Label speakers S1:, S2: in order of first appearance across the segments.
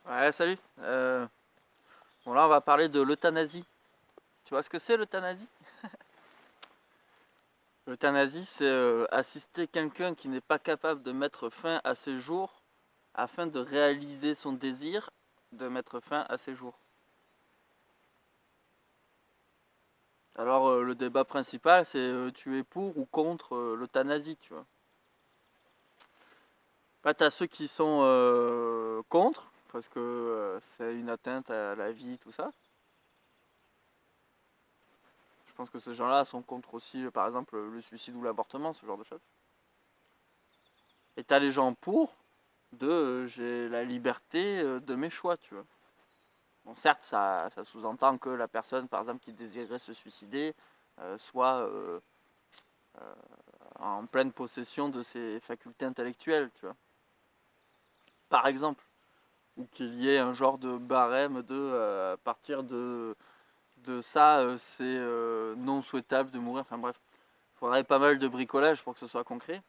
S1: Ouais, salut. Bon, là, on va parler de l'euthanasie. Tu vois ce que c'est l'euthanasie? L'euthanasie, c'est assister quelqu'un qui n'est pas capable de mettre fin à ses jours afin de réaliser son désir de mettre fin à ses jours. Alors, le débat principal, c'est tu es pour ou contre l'euthanasie, tu vois. Bah, t'as ceux qui sont contre, parce que c'est une atteinte à la vie, tout ça. Je pense que ces gens-là sont contre aussi, par exemple, le suicide ou l'avortement, ce genre de choses. Et t'as les gens pour, j'ai la liberté de mes choix, tu vois. Bon, certes, ça sous-entend que la personne, par exemple, qui désirerait se suicider, soit en pleine possession de ses facultés intellectuelles, tu vois. Par exemple. Ou qu'il y ait un genre de barème à partir de ça, c'est non souhaitable de mourir. Enfin bref, il faudrait pas mal de bricolage pour que ce soit concret.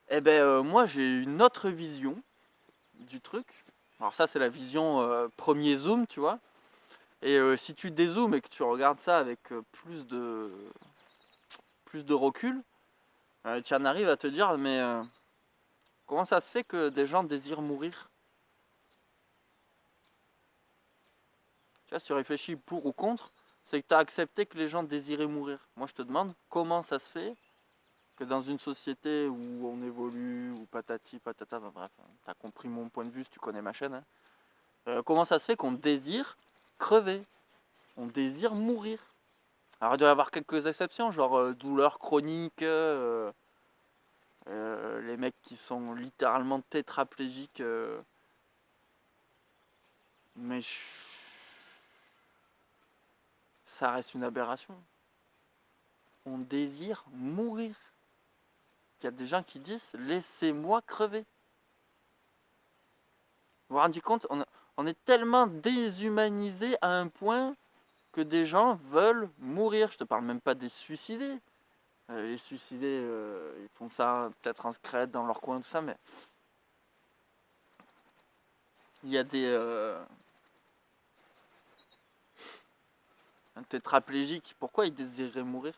S1: Eh ben, moi, j'ai une autre vision du truc. Alors ça, c'est la vision premier zoom, tu vois. Et si tu dézoomes et que tu regardes ça avec plus de recul, tu en arrives à te dire, mais comment ça se fait que des gens désirent mourir? Tu vois, si tu réfléchis pour ou contre, c'est que tu as accepté que les gens désiraient mourir. Moi, je te demande, comment ça se fait que dans une société où on évolue, ou patati patata, bah, bref, tu as compris mon point de vue si tu connais ma chaîne, hein. Comment ça se fait qu'on désire crever? On désire mourir. Alors il doit y avoir quelques exceptions, genre douleurs chroniques, les mecs qui sont littéralement tétraplégiques, mais ça reste une aberration. On désire mourir. Il y a des gens qui disent laissez-moi crever. Vous vous rendez compte, on est tellement déshumanisé à un point que des gens veulent mourir. Je te parle même pas des suicidés. Les suicidés, ils font ça peut-être en secret dans leur coin, tout ça, mais il y a un tétraplégique. Pourquoi il désirerait mourir?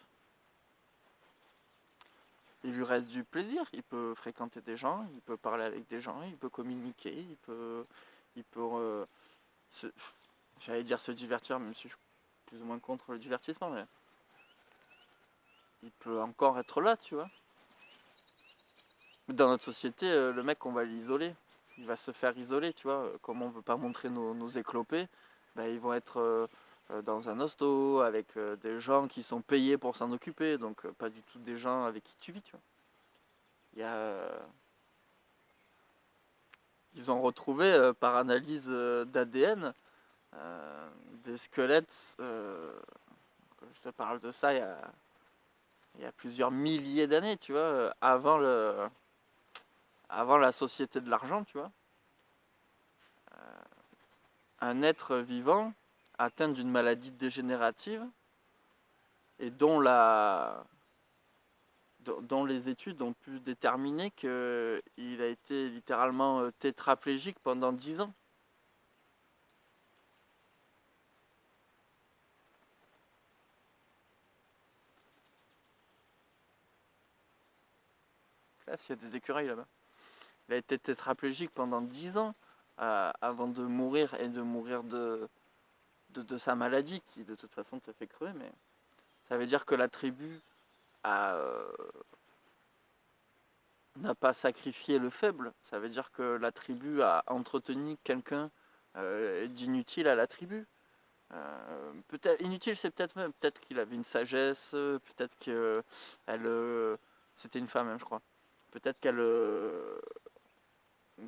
S1: Il lui reste du plaisir. Il peut fréquenter des gens, il peut parler avec des gens, il peut communiquer, il peut se, j'allais dire se divertir, même si je suis plus ou moins contre le divertissement, mais il peut encore être là, tu vois. Dans notre société, le mec, on va l'isoler. Il va se faire isoler, tu vois. Comme on veut pas montrer nos éclopés, ben, ils vont être dans un hosto avec des gens qui sont payés pour s'en occuper. Donc pas du tout des gens avec qui tu vis, tu vois. Il y a, ils ont retrouvé par analyse d'ADN des squelettes. Je te parle de ça il y a plusieurs milliers d'années, tu vois, avant la société de l'argent, tu vois. Un être vivant atteint d'une maladie dégénérative et dont les études ont pu déterminer qu'il a été littéralement tétraplégique pendant 10 ans. Là, il y a des écureuils là-bas. Il a été tétraplégique pendant 10 ans avant de mourir et de mourir de sa maladie qui de toute façon te fait crever. Mais ça veut dire que la tribu n'a pas sacrifié le faible. Ça veut dire que la tribu a entretenu quelqu'un d'inutile à la tribu. Peut-être inutile, c'est peut-être qu'il avait une sagesse, peut-être que c'était une femme, hein, je crois. Peut-être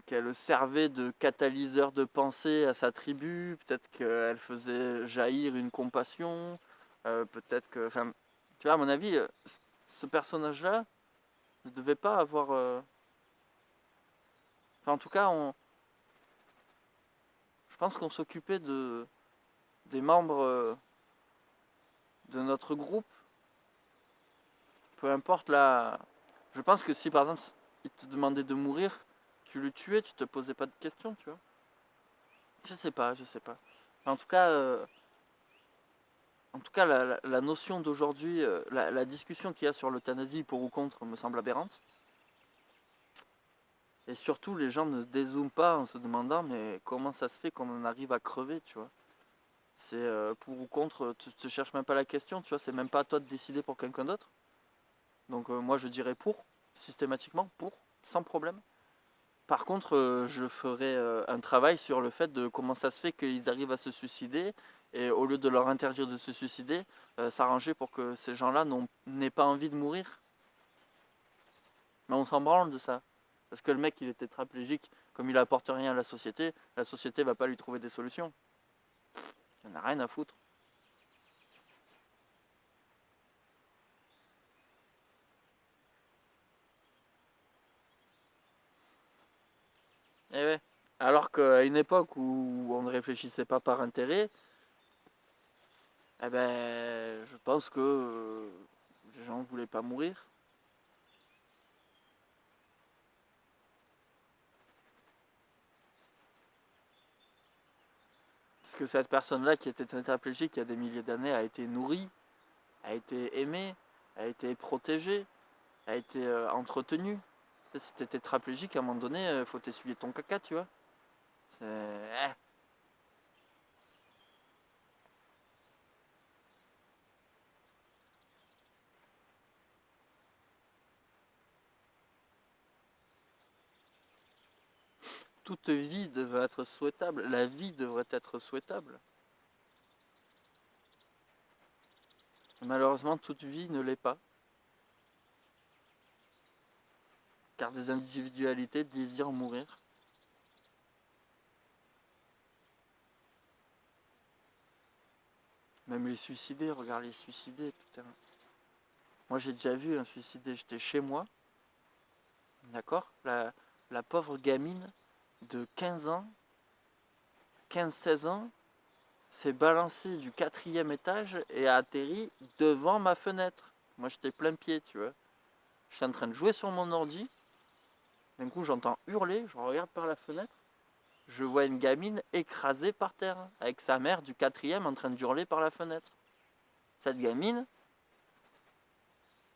S1: qu'elle servait de catalyseur de pensée à sa tribu, peut-être qu'elle faisait jaillir une compassion, peut-être que, enfin, tu vois, à mon avis, ce personnage-là ne devait pas avoir, enfin, en tout cas, je pense qu'on s'occupait des membres de notre groupe, peu importe la. Je pense que si par exemple il te demandait de mourir, tu le tuais, tu te posais pas de questions, tu vois. Je sais pas, je sais pas. Mais en tout cas la notion d'aujourd'hui, la discussion qu'il y a sur l'euthanasie pour ou contre me semble aberrante. Et surtout, les gens ne dézooment pas en se demandant mais comment ça se fait qu'on en arrive à crever, tu vois. C'est pour ou contre, tu te cherches même pas la question, tu vois, c'est même pas à toi de décider pour quelqu'un d'autre. Donc moi je dirais pour, systématiquement, pour, sans problème. Par contre, je ferai un travail sur le fait de comment ça se fait qu'ils arrivent à se suicider et au lieu de leur interdire de se suicider, s'arranger pour que ces gens-là n'aient pas envie de mourir. Mais on s'en branle de ça. Parce que le mec, il est tétraplégique, comme il apporte rien à la société va pas lui trouver des solutions. Il en a rien à foutre. Et ouais. Alors qu'à une époque où on ne réfléchissait pas par intérêt, eh ben, je pense que les gens ne voulaient pas mourir. Parce que cette personne-là qui était tétraplégique il y a des milliers d'années a été nourrie, a été aimée, a été protégée, a été entretenue. Si t'es tétraplégique, à un moment donné, faut t'essuyer ton caca, tu vois. C'est... Toute vie devrait être souhaitable. La vie devrait être souhaitable. Malheureusement, toute vie ne l'est pas. Car des individualités désirent mourir. Même les suicidés, regarde les suicidés, putain. Moi j'ai déjà vu un suicidé, j'étais chez moi, d'accord, la pauvre gamine de 15 ans, 15-16 ans, s'est balancée du 4e étage et a atterri devant ma fenêtre. Moi j'étais plein pied, tu vois. J'étais en train de jouer sur mon ordi, d'un coup j'entends hurler, je regarde par la fenêtre, je vois une gamine écrasée par terre, avec sa mère du 4e en train de hurler par la fenêtre. Cette gamine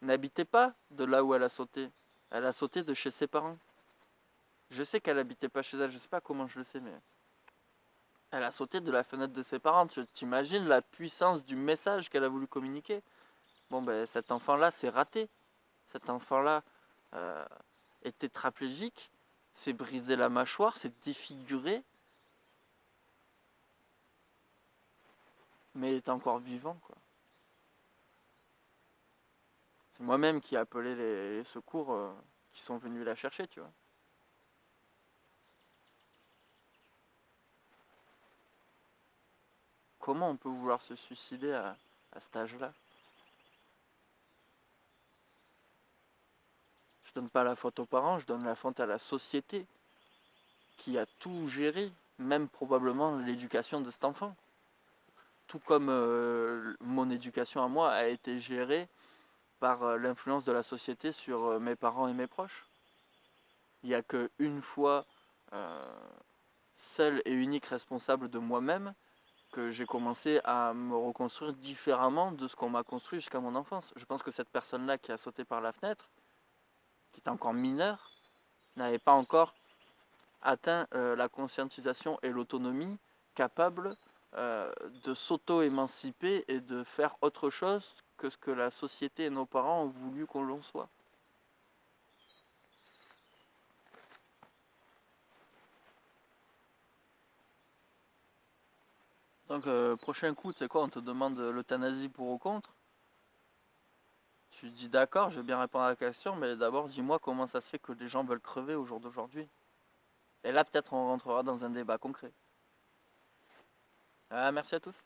S1: n'habitait pas de là où elle a sauté. Elle a sauté de chez ses parents. Je sais qu'elle habitait pas chez elle, je sais pas comment je le sais, mais elle a sauté de la fenêtre de ses parents. Tu t'imagines la puissance du message qu'elle a voulu communiquer. Bon ben cet enfant-là s'est raté. Cet enfant-là euh, est tétraplégique, s'est brisé la mâchoire, s'est défiguré, mais est encore vivant, quoi. C'est moi-même qui ai appelé les secours qui sont venus la chercher, tu vois. Comment on peut vouloir se suicider à cet âge-là? Je donne pas la faute aux parents, je donne la faute à la société qui a tout géré, même probablement l'éducation de cet enfant. Tout comme mon éducation à moi a été gérée par l'influence de la société sur mes parents et mes proches. Il n'y a qu'une fois seul et unique responsable de moi-même que j'ai commencé à me reconstruire différemment de ce qu'on m'a construit jusqu'à mon enfance. Je pense que cette personne-là qui a sauté par la fenêtre, qui était encore mineure, n'avait pas encore atteint la conscientisation et l'autonomie capable de s'auto-émanciper et de faire autre chose que ce que la société et nos parents ont voulu qu'on l'on soit. Donc prochain coup, tu sais quoi, on te demande l'euthanasie pour ou contre. Tu dis d'accord, je vais bien répondre à la question, mais d'abord dis-moi comment ça se fait que les gens veulent crever au jour d'aujourd'hui. Et là peut-être on rentrera dans un débat concret. Ah, merci à tous.